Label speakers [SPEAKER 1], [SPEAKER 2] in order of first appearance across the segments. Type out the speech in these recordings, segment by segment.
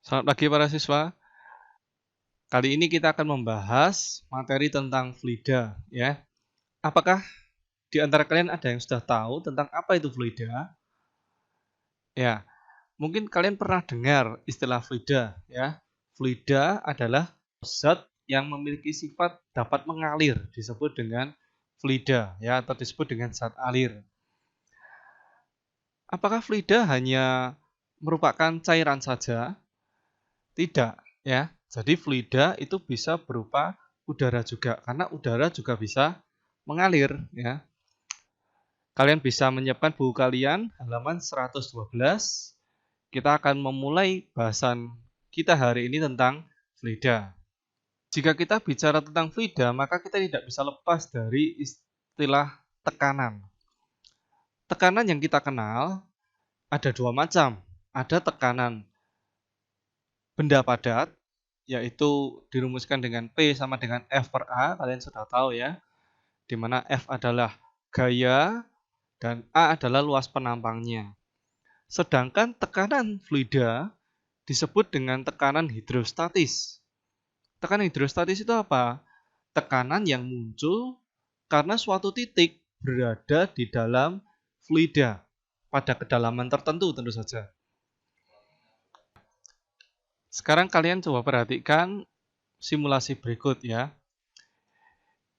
[SPEAKER 1] Selamat pagi para siswa. Kali ini kita akan membahas materi tentang fluida ya. Apakah di antara kalian ada yang sudah tahu tentang apa itu fluida? Ya, mungkin kalian pernah dengar istilah fluida ya. Fluida adalah zat yang memiliki sifat dapat mengalir, disebut dengan fluida ya, atau disebut dengan zat alir. Apakah fluida hanya merupakan cairan saja? Tidak ya. Jadi fluida itu bisa berupa udara juga, karena udara juga bisa mengalir ya. Kalian bisa menyiapkan buku kalian halaman 112. Kita akan memulai bahasan kita hari ini tentang fluida. Jika kita bicara tentang fluida, maka kita tidak bisa lepas dari istilah tekanan. Tekanan yang kita kenal ada dua macam. Ada tekanan benda padat, yaitu dirumuskan dengan P sama dengan F per A, kalian sudah tahu ya, di mana F adalah gaya dan A adalah luas penampangnya. Sedangkan tekanan fluida disebut dengan tekanan hidrostatis. Tekanan hidrostatis itu apa? Tekanan yang muncul karena suatu titik berada di dalam fluida pada kedalaman tertentu tentu saja. Sekarang kalian coba perhatikan simulasi berikut ya.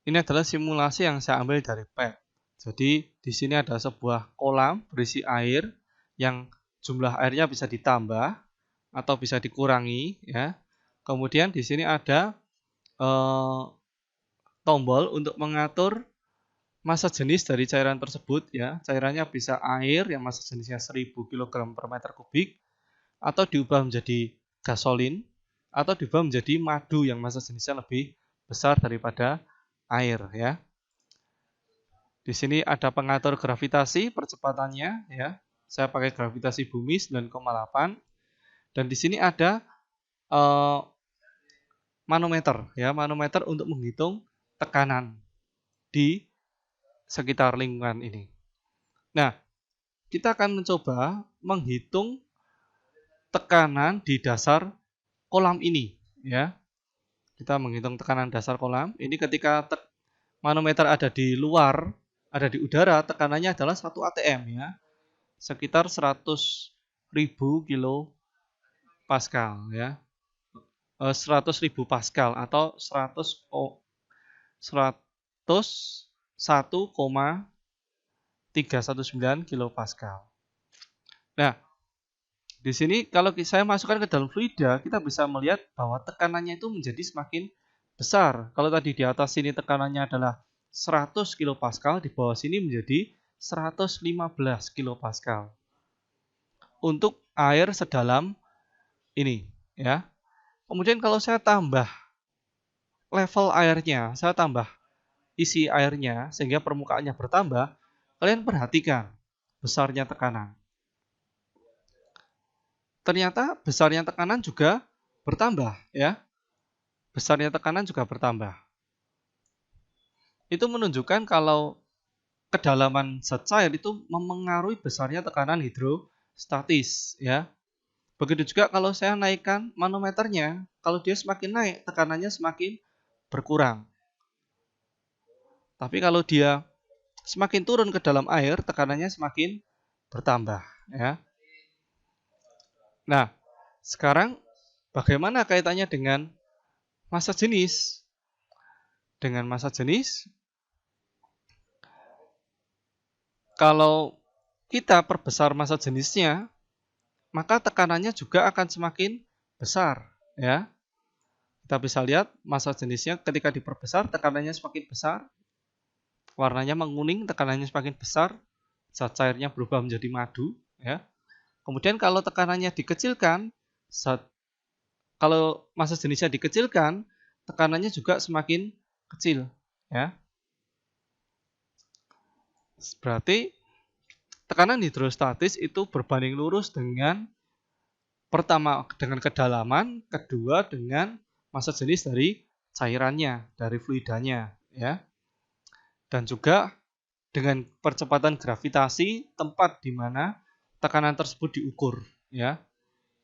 [SPEAKER 1] Ini adalah simulasi yang saya ambil dari PET. Jadi di sini ada sebuah kolam berisi air yang jumlah airnya bisa ditambah atau bisa dikurangi ya. Kemudian di sini ada tombol untuk mengatur massa jenis dari cairan tersebut ya. Cairannya bisa air yang massa jenisnya 1000 kg per meter kubik, atau diubah menjadi gasolin, atau diubah menjadi madu yang massa jenisnya lebih besar daripada air ya. Di sini ada pengatur gravitasi percepatannya ya. Saya pakai gravitasi bumi 9,8, dan di sini ada manometer ya, manometer untuk menghitung tekanan di sekitar lingkungan ini. Nah, kita akan mencoba menghitung tekanan di dasar kolam ini ya. Kita menghitung tekanan dasar kolam. Ini ketika manometer ada di luar, ada di udara, tekanannya adalah 1 atm ya. Sekitar 100.000 kilo Pascal ya. 100.000 Pascal atau 101,319 kilo Pascal. Nah, di sini kalau saya masukkan ke dalam fluida, kita bisa melihat bahwa tekanannya itu menjadi semakin besar. Kalau tadi di atas sini tekanannya adalah 100 kilopascal, di bawah sini menjadi 115 kilopascal. Untuk air sedalam ini ya. Kemudian kalau saya tambah level airnya, saya tambah isi airnya sehingga permukaannya bertambah, kalian perhatikan besarnya tekanan. Ternyata besarnya tekanan juga bertambah ya. Besarnya tekanan juga bertambah. Itu menunjukkan kalau kedalaman zat cair itu memengaruhi besarnya tekanan hidrostatis ya. Begitu juga kalau saya naikkan manometernya, kalau dia semakin naik, tekanannya semakin berkurang. Tapi kalau dia semakin turun ke dalam air, tekanannya semakin bertambah ya. Nah, sekarang bagaimana kaitannya dengan massa jenis? Dengan massa jenis, kalau kita perbesar massa jenisnya, maka tekanannya juga akan semakin besar ya. Kita bisa lihat massa jenisnya ketika diperbesar, tekanannya semakin besar, warnanya menguning, tekanannya semakin besar, zat cairnya berubah menjadi madu ya. Kemudian kalau tekanannya dikecilkan, kalau massa jenisnya dikecilkan, tekanannya juga semakin kecil ya. Berarti tekanan hidrostatis itu berbanding lurus dengan pertama dengan kedalaman, kedua dengan massa jenis dari cairannya, dari fluidanya ya. Dan juga dengan percepatan gravitasi tempat di mana tekanan tersebut diukur ya.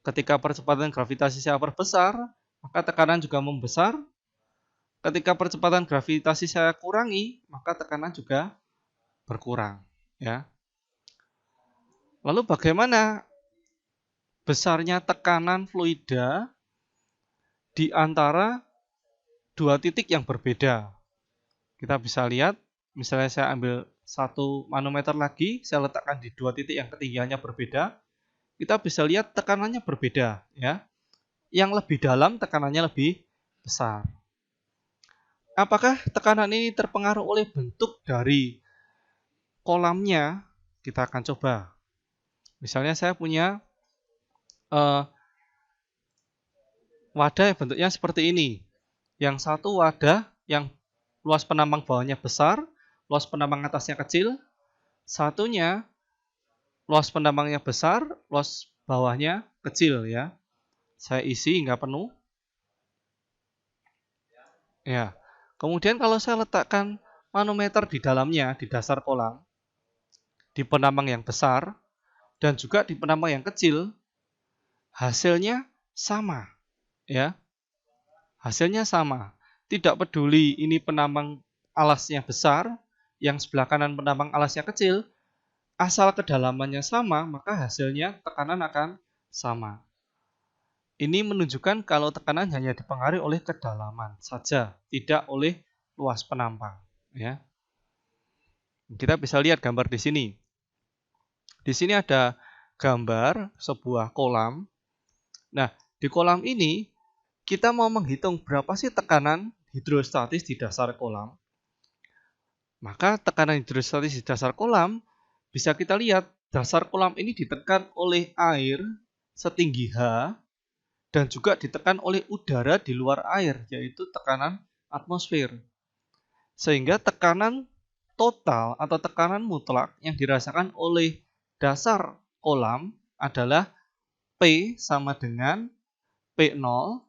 [SPEAKER 1] Ketika percepatan gravitasi saya perbesar, maka tekanan juga membesar. Ketika percepatan gravitasi saya kurangi, maka tekanan juga berkurang. Ya. Lalu bagaimana besarnya tekanan fluida di antara dua titik yang berbeda? Kita bisa lihat, misalnya saya ambil satu manometer lagi, saya letakkan di dua titik yang ketinggiannya berbeda. Kita bisa lihat tekanannya berbeda, ya. Yang lebih dalam tekanannya lebih besar. Apakah tekanan ini terpengaruh oleh bentuk dari kolamnya? Kita akan coba. Misalnya saya punya wadah yang bentuknya seperti ini. Yang satu wadah yang luas penambang bawahnya besar, luas penambang atasnya kecil. Satunya luas penambangnya besar, luas bawahnya kecil, ya. Saya isi hingga penuh. Ya. Kemudian kalau saya letakkan manometer di dalamnya, di dasar kolam, di penambang yang besar, dan juga di penambang yang kecil, hasilnya sama. Ya. Hasilnya sama. Tidak peduli ini penambang alasnya besar, yang sebelah kanan penambang alasnya kecil, asal kedalamannya sama, maka hasilnya tekanan akan sama. Ini menunjukkan kalau tekanan hanya dipengaruhi oleh kedalaman saja, tidak oleh luas penambang. Ya. Kita bisa lihat gambar di sini. Di sini ada gambar sebuah kolam. Nah, di kolam ini kita mau menghitung berapa sih tekanan hidrostatis di dasar kolam. Maka tekanan hidrostatis di dasar kolam bisa kita lihat dasar kolam ini ditekan oleh air setinggi H dan juga ditekan oleh udara di luar air, yaitu tekanan atmosfer. Sehingga tekanan total atau tekanan mutlak yang dirasakan oleh dasar kolam adalah P sama dengan P0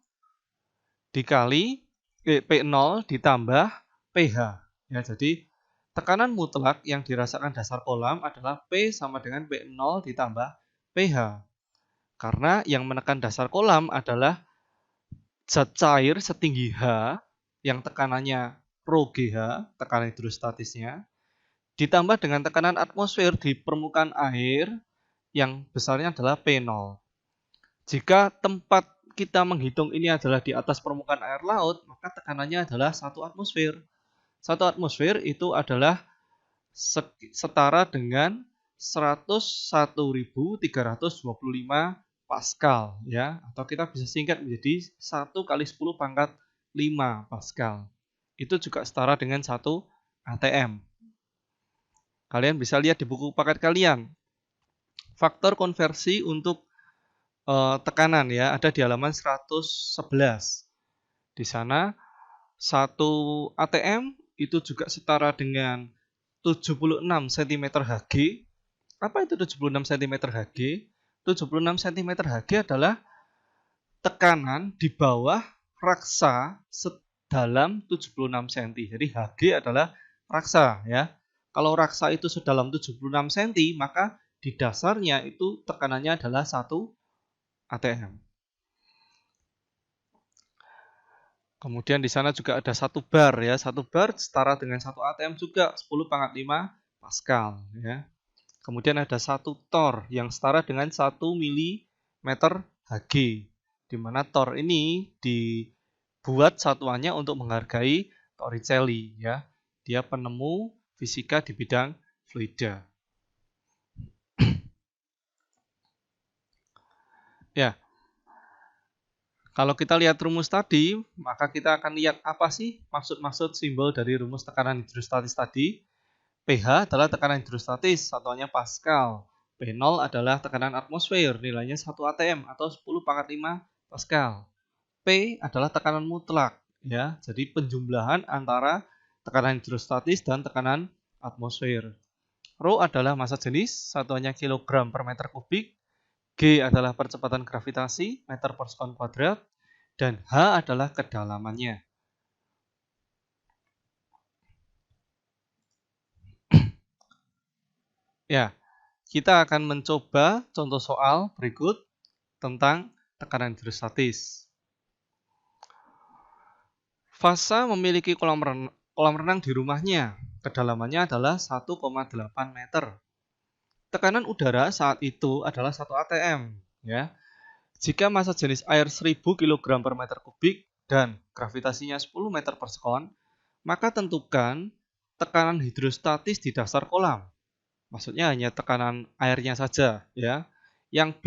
[SPEAKER 1] dikali P0 ditambah pH. Ya, jadi tekanan mutlak yang dirasakan dasar kolam adalah P sama dengan P0 ditambah pH. Karena yang menekan dasar kolam adalah zat cair setinggi H yang tekanannya rho GH, tekanan hidrostatisnya, ditambah dengan tekanan atmosfer di permukaan air yang besarnya adalah P0. Jika tempat kita menghitung ini adalah di atas permukaan air laut, maka tekanannya adalah 1 atmosfer. 1 atmosfer itu adalah setara dengan 101.325 Pascal, ya, atau kita bisa singkat menjadi 1 kali 10 pangkat 5 Pascal. Itu juga setara dengan 1 atm. Kalian bisa lihat di buku paket kalian. Faktor konversi untuk tekanan, ya, ada di halaman 111. Di sana 1 atm itu juga setara dengan 76 cm Hg. Apa itu 76 cm Hg? 76 cm Hg adalah tekanan di bawah raksa sedalam 76 cm. Jadi Hg adalah raksa, ya. Kalau raksa itu sedalam 76 cm, maka di dasarnya itu tekanannya adalah 1 atm. Kemudian di sana juga ada 1 bar, ya. 1 bar setara dengan 1 atm juga 10 pangkat 5 Pascal, ya. Kemudian ada 1 tor yang setara dengan 1 mm Hg, di mana tor ini dibuat satuannya untuk menghargai Torricelli, ya. Dia penemu fisika di bidang fluida. Ya. Kalau kita lihat rumus tadi, maka kita akan lihat apa sih maksud-maksud simbol dari rumus tekanan hidrostatis tadi. pH adalah tekanan hidrostatis, satuannya Pascal. P0 adalah tekanan atmosfer, nilainya 1 atm atau 10 pangkat 5 Pascal. P adalah tekanan mutlak, ya. Jadi penjumlahan antara tekanan hidrostatis dan tekanan atmosfer. Rho adalah massa jenis, satuannya kilogram per meter kubik. G adalah percepatan gravitasi, meter per sekon kuadrat, dan H adalah kedalamannya. Ya, kita akan mencoba contoh soal berikut tentang tekanan hidrostatis. Fasa memiliki kolam renang di rumahnya. Kedalamannya adalah 1,8 meter. Tekanan udara saat itu adalah 1 atm. Ya. Jika massa jenis air 1000 kg per meter kubik dan gravitasinya 10 meter per sekon, maka tentukan tekanan hidrostatis di dasar kolam. Maksudnya hanya tekanan airnya saja, ya. Yang B,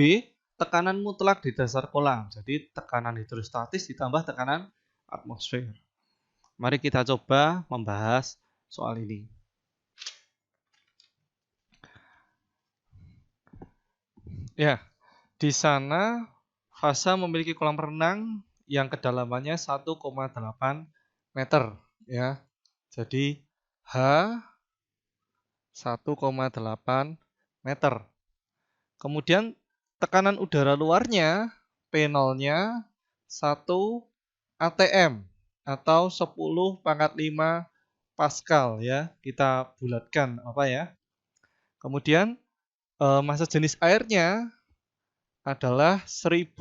[SPEAKER 1] tekanan mutlak di dasar kolam. Jadi tekanan hidrostatis ditambah tekanan atmosfer. Mari kita coba membahas soal ini. Ya, di sana Fasa memiliki kolam renang yang kedalamannya 1,8 meter, ya. Jadi H 1,8 meter. Kemudian tekanan udara luarnya P0-nya 1 atm atau 10⁵ Pascal, ya. Kita bulatkan apa ya? Kemudian massa jenis airnya adalah 1000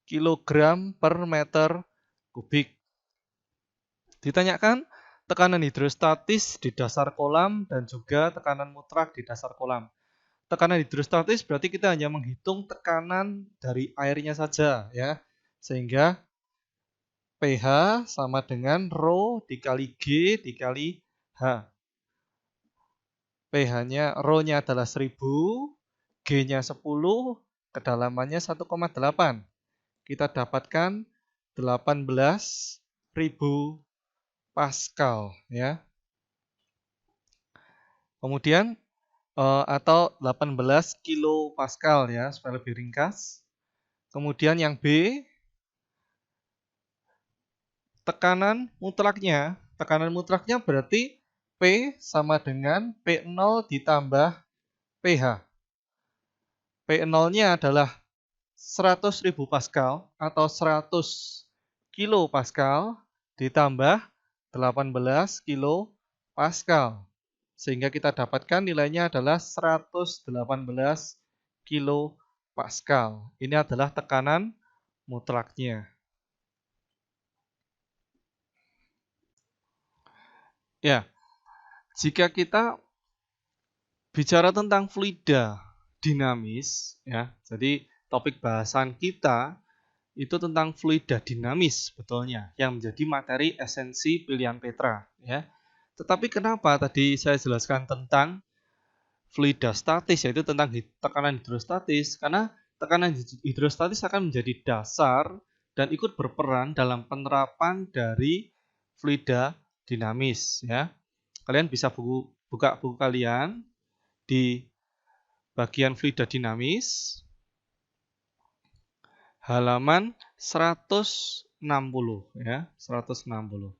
[SPEAKER 1] kg per meter kubik. Ditanyakan tekanan hidrostatis di dasar kolam dan juga tekanan mutlak di dasar kolam. Tekanan hidrostatis berarti kita hanya menghitung tekanan dari airnya saja, ya. Sehingga pH sama dengan Rho dikali G dikali H. pH-nya, Rho-nya adalah 1000, G-nya 10, kedalamannya 1,8. Kita dapatkan 18.000 Pascal, ya. Kemudian atau 18 kilo Pascal, ya, supaya lebih ringkas. Kemudian yang B, tekanan mutlaknya berarti P sama dengan P0 ditambah pH. P0-nya adalah 100.000 Pascal atau 100 kilo Pascal ditambah 18 kilo Pascal. Sehingga kita dapatkan nilainya adalah 118 kilo Pascal. Ini adalah tekanan mutlaknya. Ya, jika kita bicara tentang fluida dinamis, ya, jadi topik bahasan kita itu tentang fluida dinamis sebetulnya yang menjadi materi esensi pilihan Petra, ya. Tetapi kenapa tadi saya jelaskan tentang fluida statis, yaitu tentang tekanan hidrostatis? Karena tekanan hidrostatis akan menjadi dasar dan ikut berperan dalam penerapan dari fluida dinamis, ya. Kalian bisa buka buku kalian di bagian fluida dinamis halaman 160, ya, 160.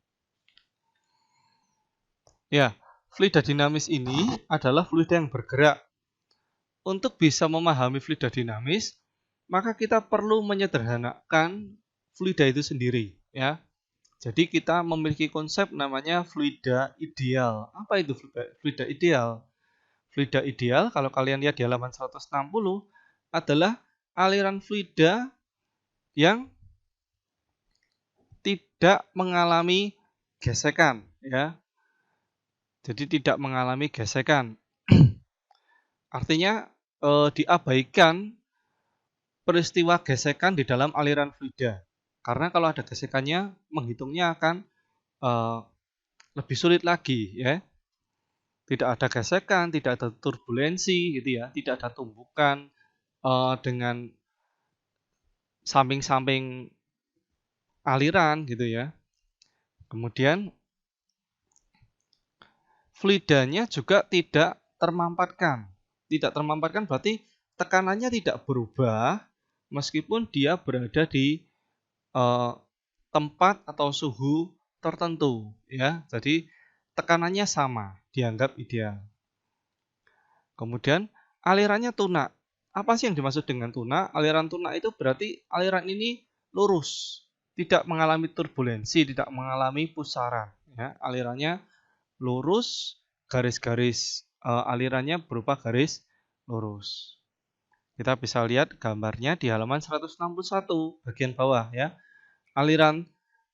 [SPEAKER 1] Ya, fluida dinamis ini adalah fluida yang bergerak. Untuk bisa memahami fluida dinamis, maka kita perlu menyederhanakan fluida itu sendiri, ya. Jadi kita memiliki konsep namanya fluida ideal. Apa itu fluida ideal? Fluida ideal, kalau kalian lihat di halaman 160, adalah aliran fluida yang tidak mengalami gesekan, ya. Jadi tidak mengalami gesekan. Artinya diabaikan peristiwa gesekan di dalam aliran fluida. Karena kalau ada gesekannya, menghitungnya akan lebih sulit lagi, ya. Tidak ada gesekan, tidak ada turbulensi, gitu ya, tidak ada tumbukan dengan samping-samping aliran, gitu ya. Kemudian fluidanya juga tidak termampatkan. Tidak termampatkan berarti tekanannya tidak berubah meskipun dia berada di tempat atau suhu tertentu, ya. Jadi tekanannya sama, dianggap ideal. Kemudian alirannya tunak. Apa sih yang dimaksud dengan tunak? Aliran tunak itu berarti aliran ini lurus, tidak mengalami turbulensi, tidak mengalami pusaran, ya. Alirannya lurus, garis-garis alirannya berupa garis lurus. Kita bisa lihat gambarnya di halaman 161 bagian bawah ya. Aliran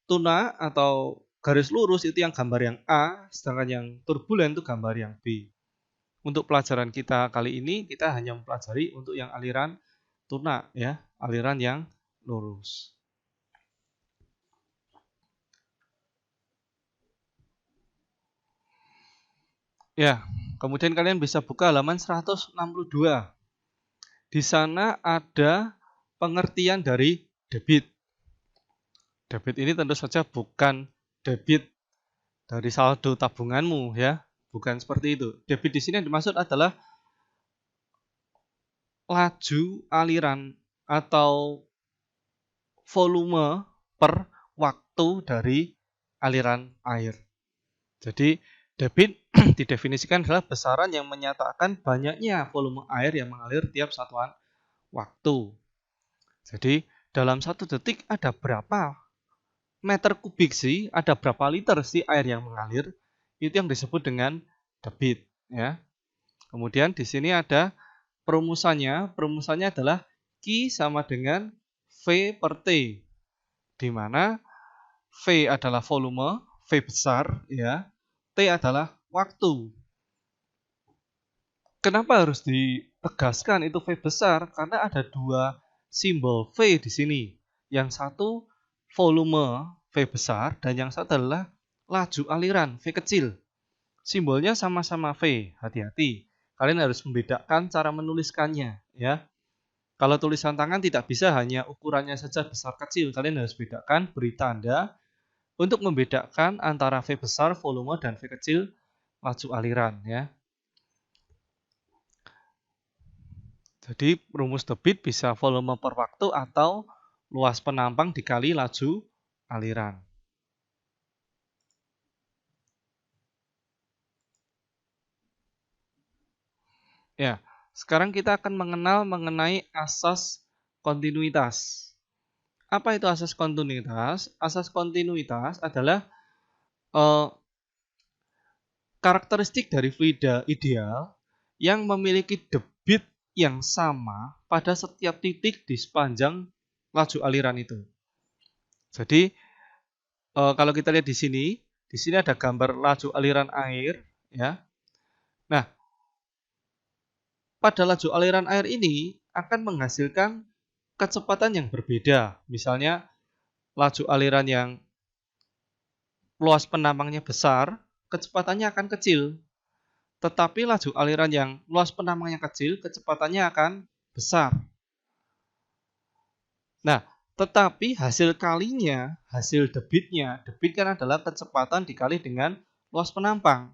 [SPEAKER 1] tuna atau garis lurus itu yang gambar yang A, sedangkan yang turbulen itu gambar yang B. Untuk pelajaran kita kali ini kita hanya mempelajari untuk yang aliran tuna ya, aliran yang lurus. Ya, kemudian kalian bisa buka halaman 162. Di sana ada pengertian dari debit. Debit ini tentu saja bukan debit dari saldo tabunganmu ya, bukan seperti itu. Debit di sini yang dimaksud adalah laju aliran atau volume per waktu dari aliran air. Jadi debit didefinisikan adalah besaran yang menyatakan banyaknya volume air yang mengalir tiap satuan waktu. Jadi dalam 1 detik ada berapa meter kubik sih, ada berapa liter sih air yang mengalir, itu yang disebut dengan debit ya. Kemudian di sini ada perumusannya adalah Q sama dengan V per T, di mana V adalah volume, V besar ya, T adalah waktu. Kenapa harus ditegaskan itu V besar? Karena ada dua simbol V di sini. Yang satu volume V besar dan yang satu adalah laju aliran V kecil. Simbolnya sama-sama V, hati-hati. Kalian harus membedakan cara menuliskannya ya. Kalau tulisan tangan tidak bisa hanya ukurannya saja besar kecil, kalian harus bedakan, beri tanda untuk membedakan antara V besar volume dan V kecil laju aliran ya. Jadi rumus debit bisa volume per waktu atau luas penampang dikali laju aliran. Ya, sekarang kita akan mengenal mengenai asas kontinuitas. Apa itu asas kontinuitas? Asas kontinuitas adalah karakteristik dari fluida ideal yang memiliki debit yang sama pada setiap titik di sepanjang laju aliran itu. Jadi kalau kita lihat di sini ada gambar laju aliran air ya. Nah, pada laju aliran air ini akan menghasilkan kecepatan yang berbeda. Misalnya laju aliran yang luas penampangnya besar, kecepatannya akan kecil. Tetapi laju aliran yang luas penampangnya kecil, kecepatannya akan besar. Nah, tetapi hasil kalinya, hasil debitnya, debit kan adalah kecepatan dikali dengan luas penampang.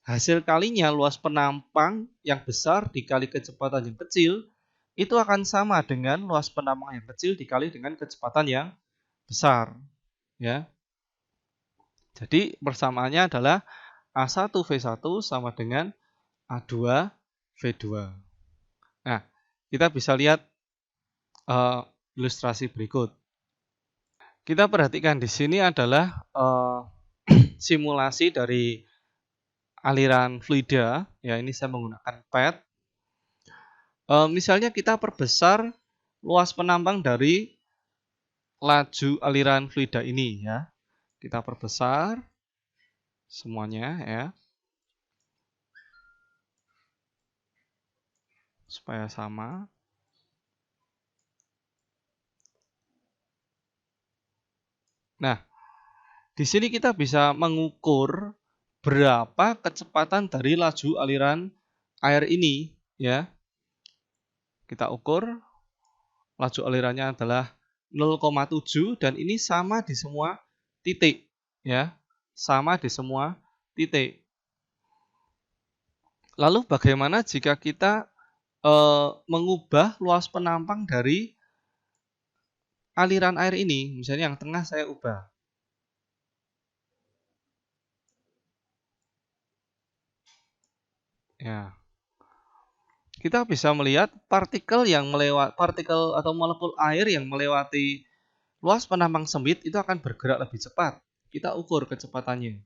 [SPEAKER 1] Hasil kalinya luas penampang yang besar dikali kecepatan yang kecil, itu akan sama dengan luas penampang yang kecil dikali dengan kecepatan yang besar. Ya. Jadi persamaannya adalah A1V1 sama dengan A2V2. Nah, kita bisa lihat ilustrasi berikut. Kita perhatikan di sini adalah simulasi dari aliran fluida. Ya, ini saya menggunakan pad. Misalnya kita perbesar luas penampang dari laju aliran fluida ini ya. Kita perbesar semuanya ya. Supaya sama. Nah, di sini kita bisa mengukur berapa kecepatan dari laju aliran air ini ya. Kita ukur laju alirannya adalah 0,7 dan ini sama di semua titik ya. Sama di semua titik. Lalu bagaimana jika kita mengubah luas penampang dari aliran air ini? Misalnya yang tengah saya ubah. Ya. Kita bisa melihat partikel atau molekul air yang melewati luas penampang sempit itu akan bergerak lebih cepat. Kita ukur kecepatannya.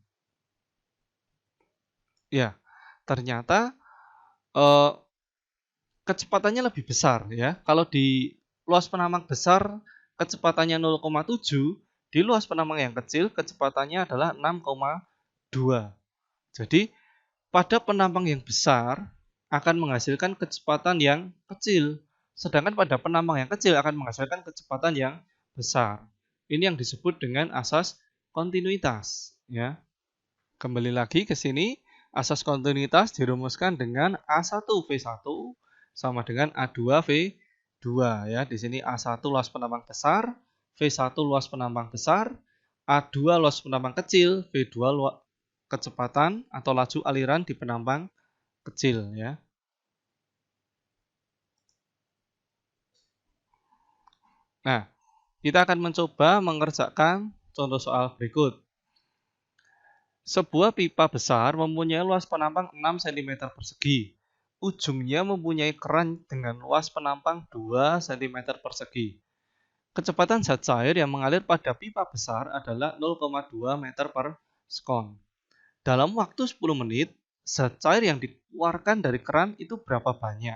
[SPEAKER 1] Ya, ternyata kecepatannya lebih besar ya. Kalau di luas penambang besar kecepatannya 0,7, di luas penambang yang kecil kecepatannya adalah 6,2. Jadi pada penambang yang besar akan menghasilkan kecepatan yang kecil, sedangkan pada penambang yang kecil akan menghasilkan kecepatan yang besar. Ini yang disebut dengan asas kontinuitas ya. Kembali lagi ke sini, asas kontinuitas dirumuskan dengan A1V1 sama dengan A2V2 ya. Di sini A1 luas penambang besar, V1 luas penambang besar, A2 luas penambang kecil, V2 kecepatan atau laju aliran di penambang kecil ya. Nah, kita akan mencoba mengerjakan contoh soal berikut. Sebuah pipa besar mempunyai luas penambang 6 cm persegi. Ujungnya mempunyai keran dengan luas penambang 2 cm persegi. Kecepatan zat cair yang mengalir pada pipa besar adalah 0,2 meter per sekon. Dalam waktu 10 menit, zat cair yang dikeluarkan dari keran itu berapa banyak?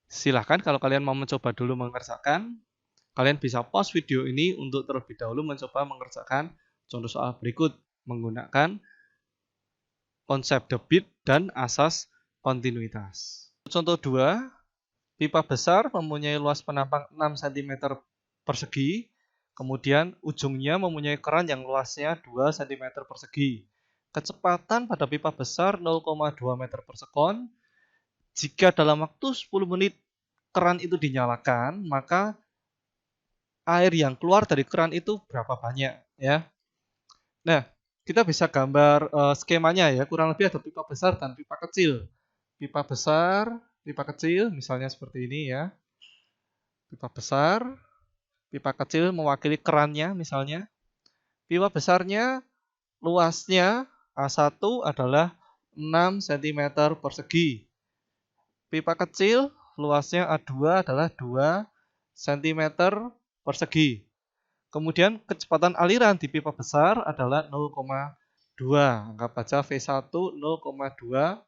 [SPEAKER 1] Silahkan kalau kalian mau mencoba dulu mengerjakan, kalian bisa pause video ini untuk terlebih dahulu mencoba mengerjakan contoh soal berikut menggunakan konsep debit dan asas kontinuitas. Contoh 2, pipa besar mempunyai luas penambang 6 cm persegi, kemudian ujungnya mempunyai keran yang luasnya 2 cm persegi. Kecepatan pada pipa besar 0,2 meter per sekon. Jika dalam waktu 10 menit keran itu dinyalakan, maka air yang keluar dari keran itu berapa banyak ya. Nah, kita bisa gambar skemanya ya, kurang lebih ada pipa besar dan pipa kecil. Pipa besar, pipa kecil, misalnya seperti ini ya. Pipa besar, pipa kecil mewakili kerannya misalnya. Pipa besarnya luasnya A1 adalah 6 cm persegi. Pipa kecil luasnya A2 adalah 2 cm persegi. Kemudian kecepatan aliran di pipa besar adalah 0,2. Anggap saja V1 0,2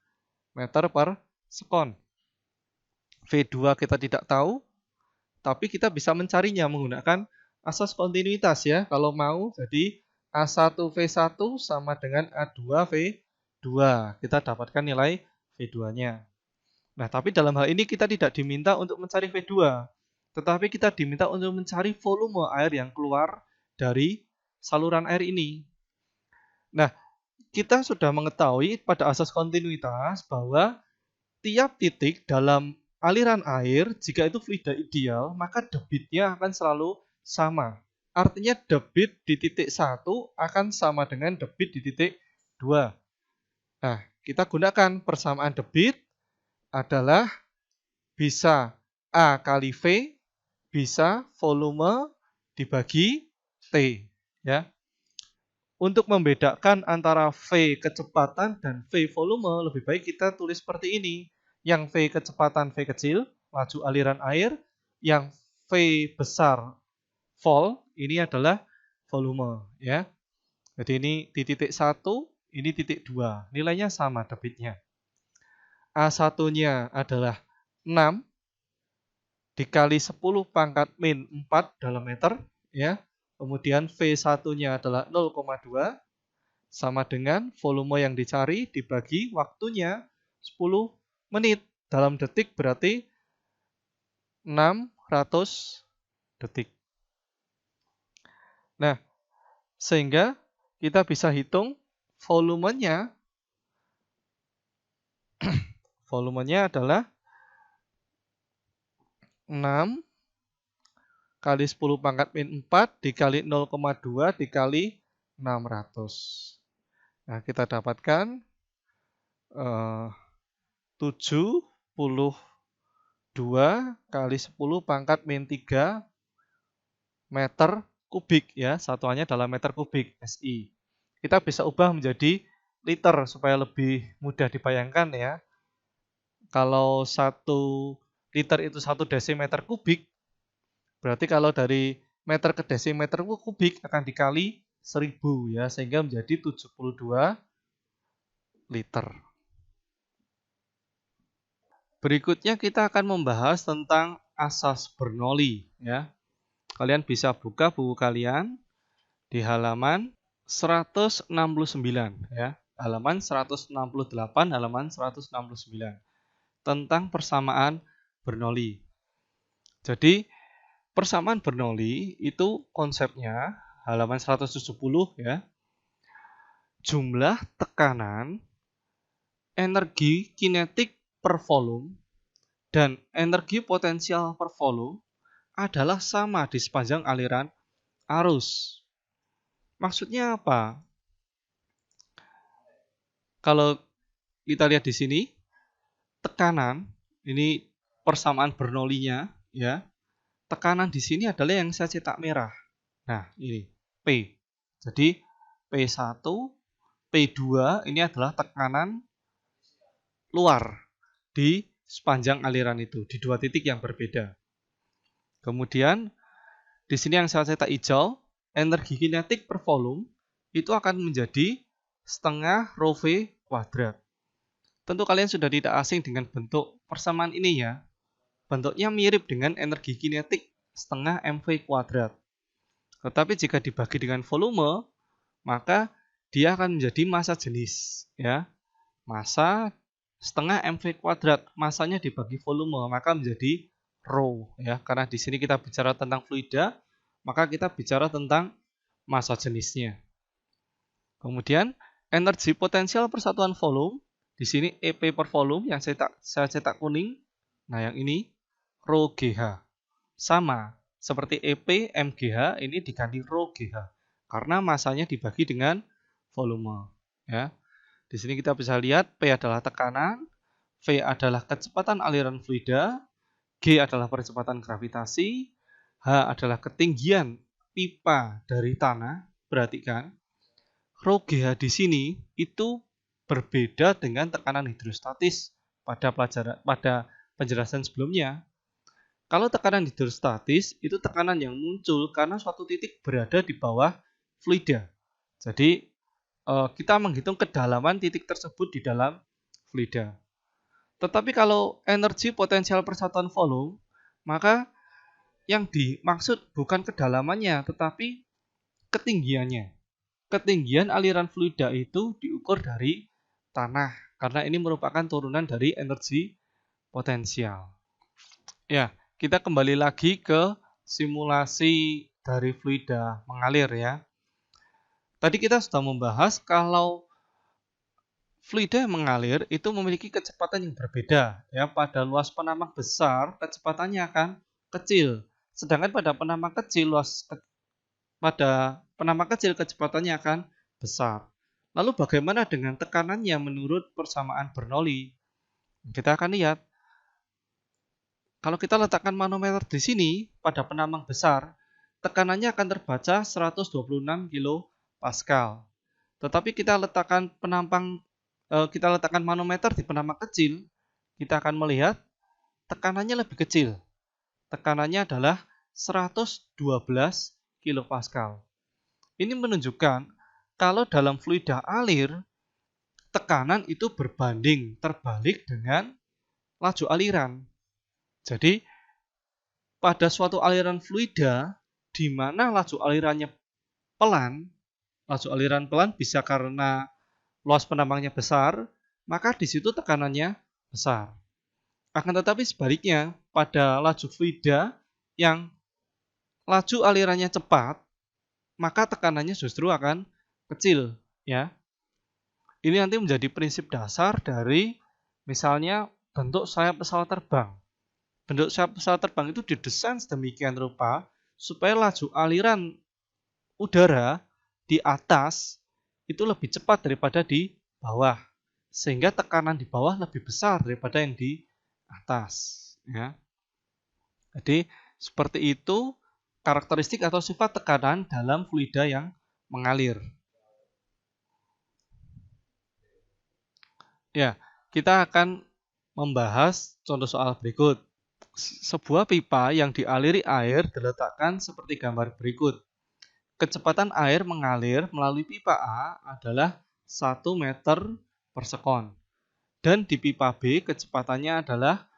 [SPEAKER 1] meter per sekon. V2 kita tidak tahu, tapi kita bisa mencarinya menggunakan asas kontinuitas ya. Kalau mau, jadi A1V1 sama dengan A2V2. Kita dapatkan nilai V2-nya. Nah, tapi dalam hal ini kita tidak diminta untuk mencari V2, tetapi kita diminta untuk mencari volume air yang keluar dari saluran air ini. Nah, kita sudah mengetahui pada asas kontinuitas bahwa tiap titik dalam aliran air, jika itu fluida ideal, maka debitnya akan selalu sama. Artinya debit di titik 1 akan sama dengan debit di titik 2. Nah, kita gunakan persamaan debit adalah bisa A kali V, bisa volume dibagi T. Ya. Untuk membedakan antara V kecepatan dan V volume, lebih baik kita tulis seperti ini. Yang V kecepatan V kecil, laju aliran air. Yang V besar, vol, ini adalah volume. Ya. Jadi ini di titik 1, ini titik 2. Nilainya sama debitnya. A1-nya adalah 6 dikali 10 pangkat min 4 dalam meter. Ya. Kemudian V1-nya adalah 0,2. Sama dengan volume yang dicari dibagi waktunya 10 menit. Dalam detik berarti 600 detik. Nah, sehingga kita bisa hitung volumenya. Volumenya adalah 6 kali 10 pangkat min 4 dikali 0,2 dikali 600. Nah, kita dapatkan 72 kali 10 pangkat min 3 meter kubik ya, satuannya dalam meter kubik SI. Kita bisa ubah menjadi liter supaya lebih mudah dibayangkan ya. Kalau 1 liter itu 1 desimeter kubik, berarti kalau dari meter ke desimeter kubik akan dikali 1000 ya, sehingga menjadi 72 liter. Berikutnya kita akan membahas tentang asas Bernoulli ya. Kalian bisa buka buku kalian di halaman 169 ya. Halaman 168, halaman 169 tentang persamaan Bernoulli. Jadi persamaan Bernoulli itu konsepnya halaman 170 ya. Jumlah tekanan, energi kinetik per volume, dan energi potensial per volume adalah sama di sepanjang aliran arus. Maksudnya apa? Kalau kita lihat di sini, tekanan, ini persamaan Bernoulli-nya ya. Tekanan di sini adalah yang saya cetak merah. Nah, ini P. Jadi P1, P2 ini adalah tekanan luar di sepanjang aliran itu, di dua titik yang berbeda. Kemudian, di sini yang saya cetak hijau, energi kinetik per volume itu akan menjadi setengah rho V kuadrat. Tentu kalian sudah tidak asing dengan bentuk persamaan ini ya. Bentuknya mirip dengan energi kinetik setengah mv kuadrat. Tetapi jika dibagi dengan volume, maka dia akan menjadi massa jenis ya. Massa setengah mv kuadrat, massanya dibagi volume, maka menjadi rho ya. Karena di sini kita bicara tentang fluida, maka kita bicara tentang massa jenisnya. Kemudian energi potensial persatuan volume, di sini EP per volume yang saya cetak kuning. Nah, yang ini rho GH. Sama seperti EP MGH, ini diganti rho GH karena masanya dibagi dengan volume ya. Di sini kita bisa lihat P adalah tekanan, V adalah kecepatan aliran fluida, G adalah percepatan gravitasi, H adalah ketinggian pipa dari tanah. Perhatikan, rho GH di sini itu berbeda dengan tekanan hidrostatis pada penjelasan sebelumnya. Kalau tekanan hidrostatis itu tekanan yang muncul karena suatu titik berada di bawah fluida. Jadi kita menghitung kedalaman titik tersebut di dalam fluida. Tetapi kalau energi potensial persatuan volume, maka yang dimaksud bukan kedalamannya, tetapi ketinggiannya. Ketinggian aliran fluida itu diukur dari tanah, karena ini merupakan turunan dari energi potensial. Ya, kita kembali lagi ke simulasi dari fluida mengalir ya. Tadi kita sudah membahas kalau fluida yang mengalir itu memiliki kecepatan yang berbeda ya. Pada luas penambang besar kecepatannya akan kecil, sedangkan pada penambang kecil kecepatannya akan besar. Lalu bagaimana dengan tekanannya menurut persamaan Bernoulli? Kita akan lihat. Kalau kita letakkan manometer di sini pada penambang besar, tekanannya akan terbaca 126 kPa. Tetapi kita letakkan manometer di penambang kecil, kita akan melihat tekanannya lebih kecil. Tekanannya adalah 112 kPa. Ini menunjukkan kalau dalam fluida alir, tekanan itu berbanding terbalik dengan laju aliran. Jadi, pada suatu aliran fluida, di mana laju aliran pelan bisa karena luas penambangnya besar, maka di situ tekanannya besar. Akan tetapi sebaliknya, pada laju fluida yang laju alirannya cepat, maka tekanannya justru akan kecil, ya. Ini nanti menjadi prinsip dasar dari misalnya bentuk sayap pesawat terbang. Bentuk sayap pesawat terbang itu didesain sedemikian rupa supaya laju aliran udara di atas itu lebih cepat daripada di bawah, sehingga tekanan di bawah lebih besar daripada yang di atas. Ya. Jadi seperti itu karakteristik atau sifat tekanan dalam fluida yang mengalir. Ya, kita akan membahas contoh soal berikut. Sebuah pipa yang dialiri air diletakkan seperti gambar berikut. Kecepatan air mengalir melalui pipa A adalah 1 meter per sekon. Dan di pipa B kecepatannya adalah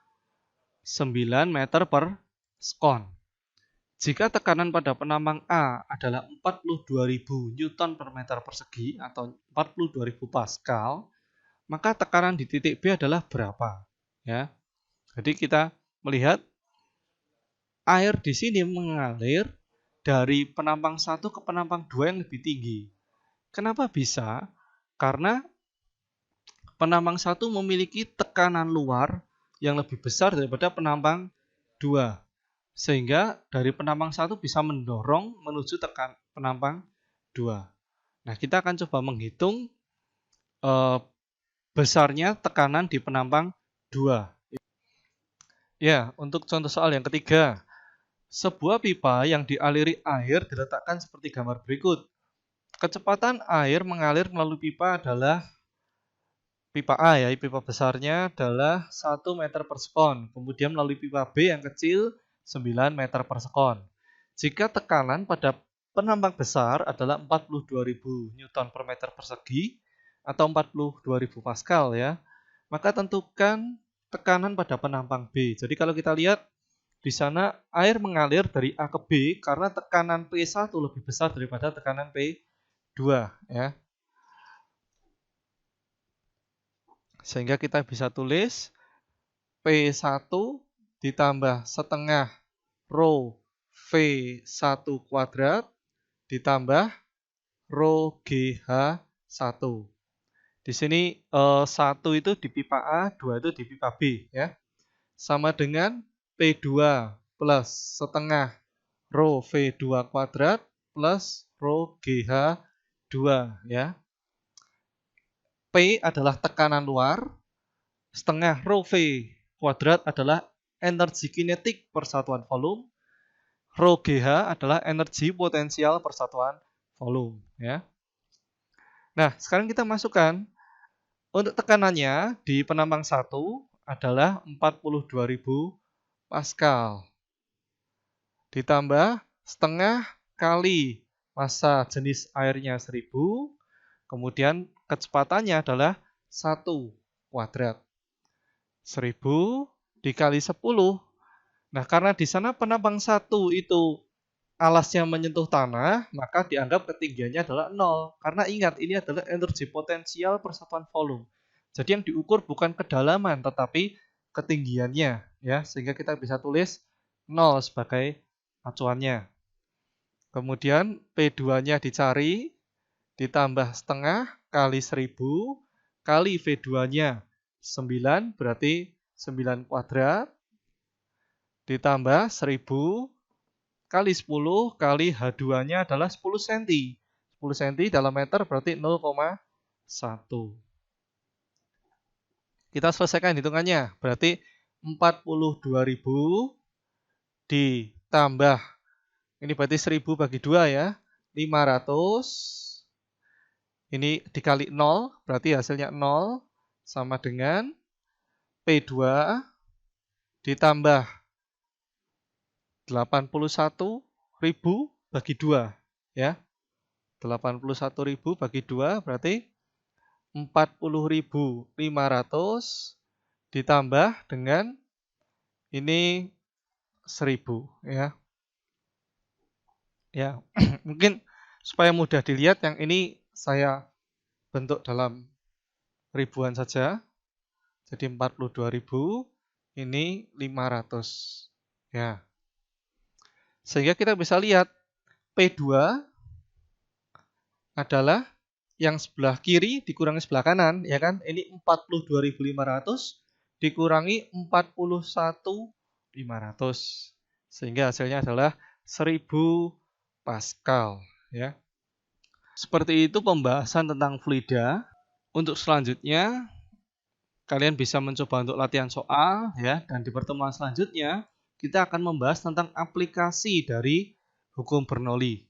[SPEAKER 1] 9 meter per sekon. Jika tekanan pada penambang A adalah 42.000 Newton per meter persegi atau 42.000 Pascal, maka tekanan di titik B adalah berapa? Ya. Jadi kita melihat air di sini mengalir dari penambang 1 ke penambang 2 yang lebih tinggi. Kenapa bisa? Karena penambang 1 memiliki tekanan luar yang lebih besar daripada penambang 2. Sehingga dari penambang 1 bisa mendorong menuju penambang 2. Nah, kita akan coba menghitung besarnya tekanan di penambang 2. Ya, untuk contoh soal yang ketiga. Sebuah pipa yang dialiri air diletakkan seperti gambar berikut. Kecepatan air mengalir melalui pipa adalah pipa A ya, pipa besarnya adalah 1 meter per sekon. Kemudian melalui pipa B yang kecil 9 meter per sekon. Jika tekanan pada penambang besar adalah 42.000 Newton per meter persegi atau 42.000 Pascal ya, maka tentukan tekanan pada penambang B. Jadi kalau kita lihat di sana air mengalir dari A ke B karena tekanan P1 lebih besar daripada tekanan P2 ya. Sehingga kita bisa tulis P1 ditambah setengah rho V1 kuadrat ditambah rho GH1. Di sini 1 itu di pipa A, 2 itu di pipa B ya. Sama dengan P2 plus setengah rho V2 kuadrat plus rho GH2 ya. P adalah tekanan luar, setengah rho V kuadrat adalah energi kinetik per satuan volume, rho GH adalah energi potensial per satuan volume. Ya. Nah, sekarang kita masukkan untuk tekanannya di penambang 1 adalah 42.000 Pascal. Ditambah setengah kali massa jenis airnya 1000, kemudian kecepatannya adalah 1 kuadrat. 1000 dikali 10. Nah, karena di sana penambang 1 itu alasnya menyentuh tanah, maka dianggap ketinggiannya adalah 0. Karena ingat, ini adalah energi potensial per satuan volume. Jadi yang diukur bukan kedalaman, tetapi ketinggiannya. Ya, sehingga kita bisa tulis 0 sebagai acuannya. Kemudian P2-nya dicari, ditambah setengah kali 1000 kali V2-nya 9 berarti 9 kuadrat ditambah 1000 kali 10 kali H2-nya adalah 10 cm. 10 cm dalam meter berarti 0,1. Kita selesaikan hitungannya. Berarti 42.000 ditambah, ini berarti 1000 bagi 2 ya, 500. Ini dikali 0, berarti hasilnya 0, sama dengan P2 ditambah 81.000 bagi 2. Ya. 81.000 bagi 2 berarti 40.500 ditambah dengan ini 1000. Ya. Ya, mungkin supaya mudah dilihat yang ini saya bentuk dalam ribuan saja. Jadi 42.000, ini 500. Ya. Sehingga kita bisa lihat P2 adalah yang sebelah kiri dikurangi sebelah kanan, ya kan? Ini 42.500 dikurangi 41.500. Sehingga hasilnya adalah 1000 Pascal, ya. Seperti itu pembahasan tentang fluida. Untuk selanjutnya, kalian bisa mencoba untuk latihan soal ya, dan di pertemuan selanjutnya kita akan membahas tentang aplikasi dari hukum Bernoulli.